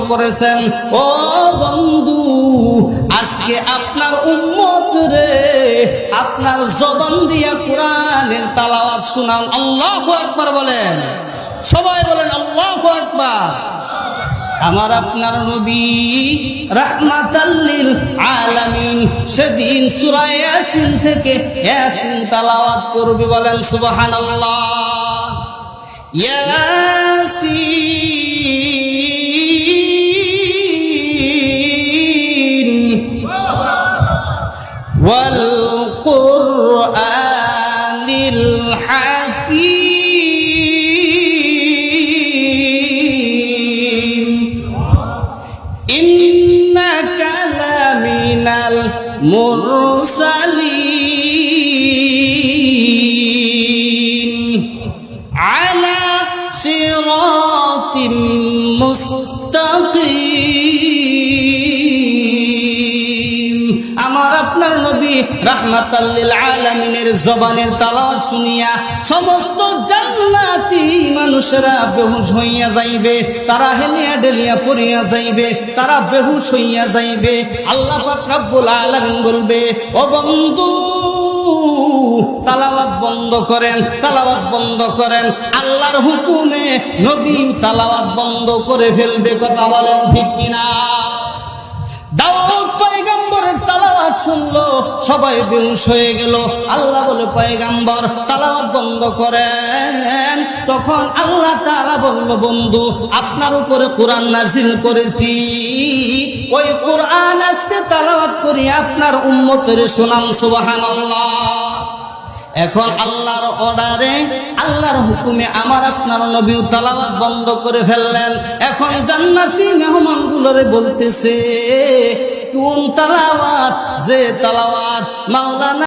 করেছেন। ও বন্ধু, আজকে আপনার উম্মত রে আপনার জবান দিয়া কোরআনের তেলাওয়াত শুনান। আল্লাহু আকবার বলেন, সবাই বলেন আল্লাহু আকবার। আমার আপনার নবী রাহমাতাল লিল আলামিন সেদিন সূরা ইয়াসিন থেকে ইয়াসিন তেলাওয়াত করবে, বলেন সুবহানাল্লাহ। ইয়াসিন ওয়াল কুরআনিল হাকীম ইন্নাকা লামিনাল মুরসালিন আলা সিরাতিম মুস্তাকিম। আমার আপনার নবী রাহমাতাল লিল আলামিনের জবানের তেলাওয়াত শুনিয়া সমস্ত জান্নাতি মানুষেরা বেহুশ হইয়া যাইবে, তারা হেলিয়া ডেলিয়া পড়িয়া যাইবে, তারা বেহুশ হইয়া যাইবে। আল্লাহ পাক রব্বুল আলামিন বলবে, ও বন্ধু তেলাওয়াত বন্ধ করেন, তেলাওয়াত বন্ধ করেন। আল্লাহর হুকুমে নবী তেলাওয়াত বন্ধ করে ফেলবে। কথা বলেন ঠিক কিনা? দাউদ পয়গম্বরের তেলাওয়াত শুনলো, সবাই বেহুশ হয়ে গেল। আল্লাহ বলে, পয়গম্বর তেলাওয়াত বন্ধ করেন। তখন আল্লাহ তাআলা বলল, বন্ধু আপনার উপরে কোরআন নাজিল করেছি, ওই কোরআন আজকে তেলাওয়াত করি আপনার উম্মতের শোনান। সুবহানাল্লাহ। এখন আল্লাহর অর্ডারে, আল্লাহর হুকুমে আমার আপনার নবী তেলাওয়াত বন্ধ করে ফেললেন। এখন জান্নাতি মেহমানগুলোরে বলতেছে, কোন তেলাওয়াত? যে তেলাওয়াত মাওলানা